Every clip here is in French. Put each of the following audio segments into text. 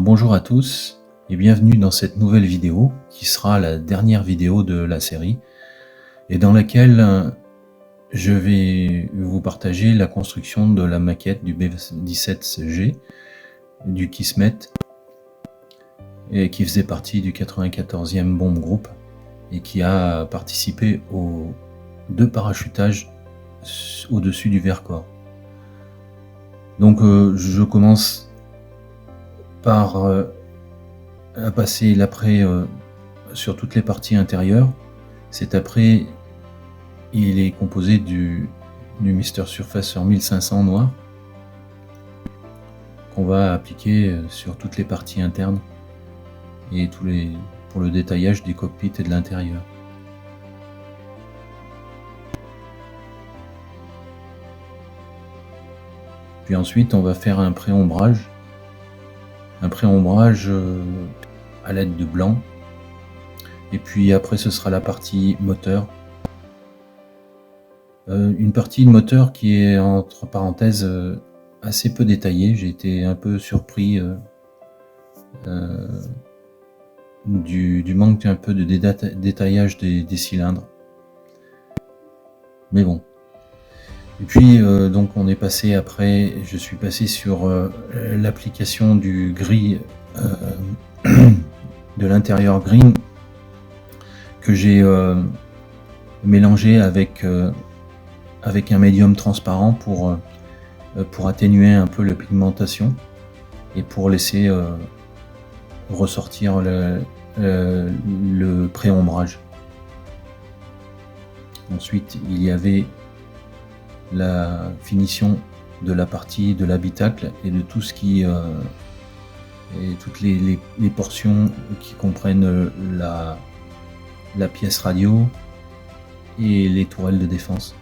bonjour à tous et bienvenue dans cette nouvelle vidéo qui sera la dernière vidéo de la série et dans laquelle je vais vous partager la construction de la maquette du B-17G du Kismet et qui faisait partie du 94e Bomb Group et qui a participé aux 2 parachutages au-dessus du Vercors. Donc je commence par à passer l'après sur toutes les parties intérieures. Cet après, il est composé du Mr Surfacer 1500 noir qu'on va appliquer sur toutes les parties internes et pour le détaillage du cockpit et de l'intérieur. Puis ensuite, on va faire un pré-ombrage à l'aide de blanc. Et puis après, ce sera la partie moteur. Une partie de moteur qui est, entre parenthèses, assez peu détaillée. J'ai été un peu surpris du manque un peu de détaillage des cylindres. Mais bon. Et puis donc on est passé après, je suis passé sur l'application du gris de l'intérieur green que j'ai mélangé avec un médium transparent pour atténuer un peu la pigmentation et pour laisser ressortir le pré-ombrage. Ensuite il y avait la finition de la partie de l'habitacle et de tout ce qui et toutes les portions qui comprennent la pièce radio et les tourelles de défense.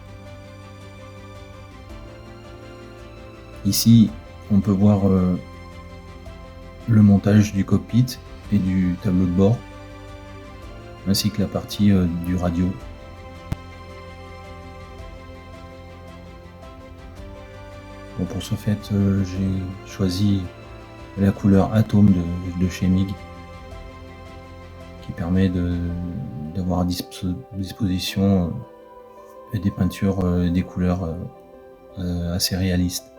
Ici on peut voir le montage du cockpit et du tableau de bord ainsi que la partie du radio. Bon, pour ce fait, j'ai choisi la couleur Atome de chez MIG qui permet d'avoir à disposition des peintures et des couleurs assez réalistes.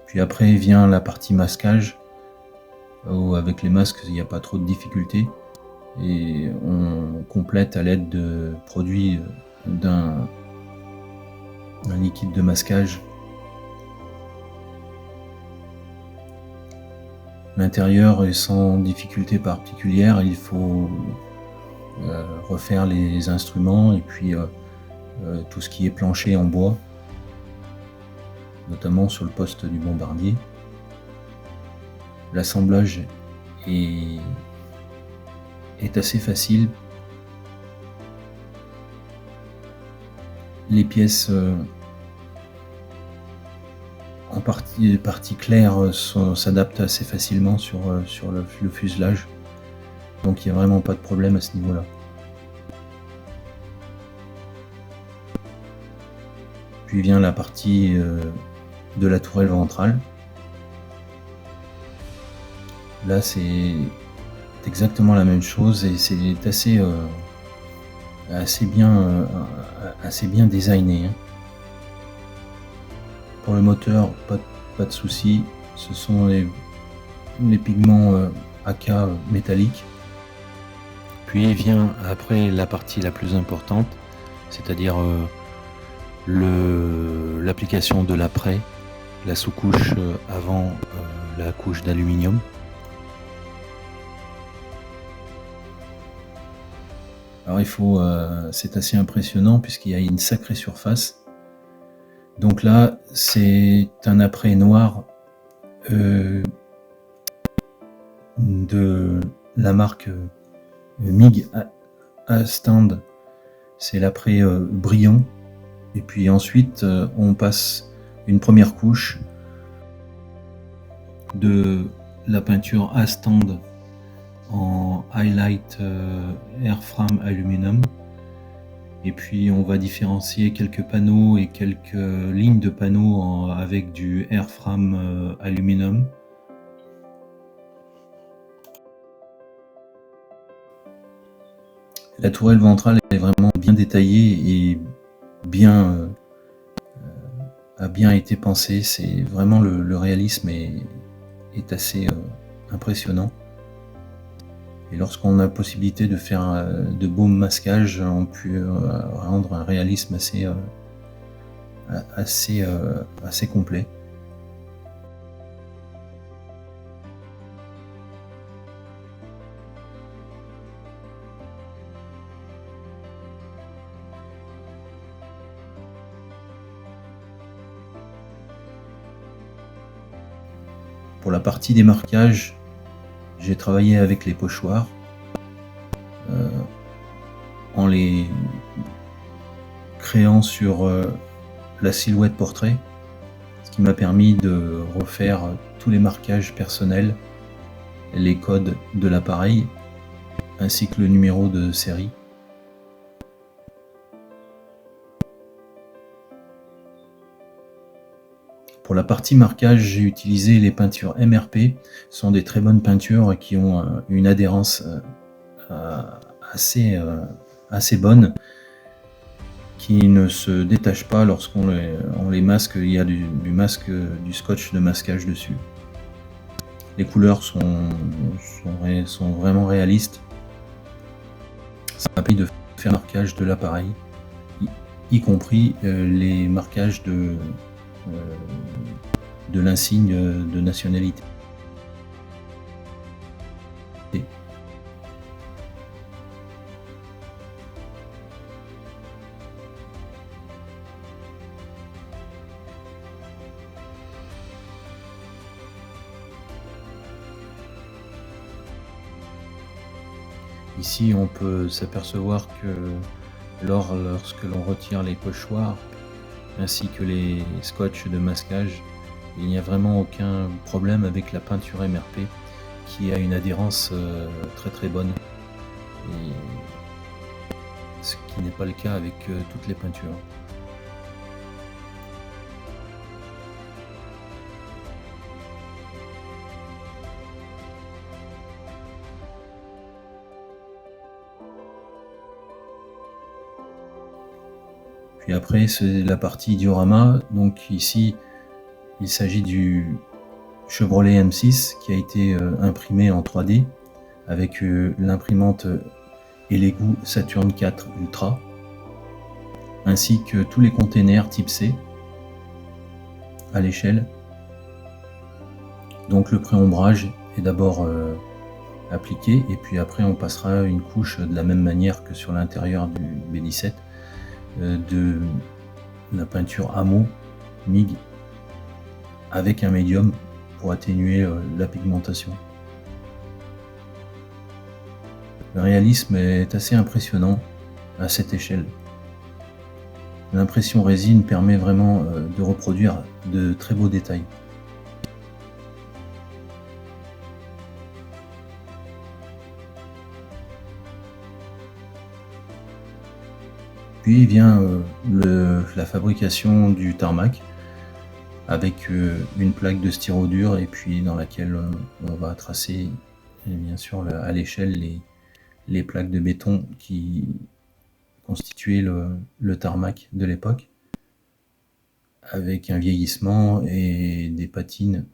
Puis après vient la partie masquage où avec les masques il n'y a pas trop de difficultés et on complète à l'aide de produits d'un liquide de masquage. L'intérieur est sans difficulté particulière, il faut refaire les instruments et puis tout ce qui est plancher en bois, notamment sur le poste du bombardier. L'assemblage est assez facile. Les pièces en partie claire s'adapte assez facilement sur le fuselage, donc il n'y a vraiment pas de problème à ce niveau là. Puis vient la partie de la tourelle ventrale. Là c'est exactement la même chose et c'est assez bien designé. Pour le moteur, pas de souci, ce sont les pigments AK métalliques. Puis vient après la partie la plus importante, c'est-à-dire l'application de l'après, la sous-couche avant la couche d'aluminium. Alors c'est assez impressionnant puisqu'il y a une sacrée surface. Donc là, c'est un après noir de la marque MIG A-Stand. C'est l'après brillant. Et puis ensuite, on passe une première couche de la peinture A-Stand en Highlight Airframe Aluminum. Et puis on va différencier quelques panneaux et quelques lignes de panneaux avec du airframe aluminum. La tourelle ventrale est vraiment bien détaillée et bien, a bien été pensée. C'est vraiment le réalisme est assez impressionnant. Et lorsqu'on a la possibilité de faire de beaux masquages, on peut rendre un réalisme assez complet. Pour la partie des marquages, j'ai travaillé avec les pochoirs en les créant sur la silhouette portrait, ce qui m'a permis de refaire tous les marquages personnels, les codes de l'appareil, ainsi que le numéro de série. Pour la partie marquage, j'ai utilisé les peintures MRP. Ce sont des très bonnes peintures qui ont une adhérence assez bonne, qui ne se détachent pas lorsqu'on les masque. Il y a du scotch de masquage dessus. Les couleurs sont vraiment réalistes. Ça m'a permis de faire le marquage de l'appareil, y compris les marquages de l'insigne de nationalité. Ici, on peut s'apercevoir que lorsque l'on retire les pochoirs ainsi que les scotch de masquage, il n'y a vraiment aucun problème avec la peinture MRP qui a une adhérence très bonne, et ce qui n'est pas le cas avec toutes les peintures. Puis après, c'est la partie diorama. Donc ici, il s'agit du Chevrolet M6 qui a été imprimé en 3D avec l'imprimante Elegoo Saturn IV Ultra, ainsi que tous les containers type C à l'échelle. Donc le pré-ombrage est d'abord appliqué, et puis après on passera une couche de la même manière que sur l'intérieur du B17 de la peinture Amo MIG avec un médium pour atténuer la pigmentation. Le réalisme est assez impressionnant à cette échelle. L'impression résine permet vraiment de reproduire de très beaux détails. Puis vient la fabrication du tarmac avec une plaque de styrodure, et puis dans laquelle on va tracer, et bien sûr à l'échelle, les plaques de béton qui constituaient le tarmac de l'époque, avec un vieillissement et des patines.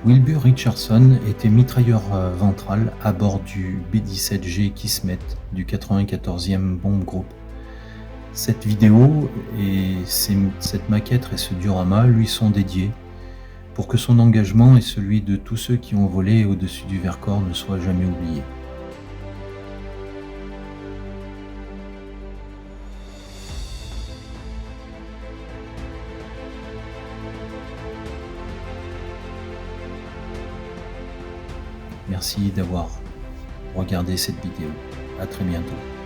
Wilbur Richardson était mitrailleur ventral à bord du B-17G Kismet du 94e Bomb Group. Cette vidéo et cette maquette et ce diorama lui sont dédiés pour que son engagement et celui de tous ceux qui ont volé au-dessus du Vercors ne soient jamais oubliés. Merci d'avoir regardé cette vidéo. À très bientôt.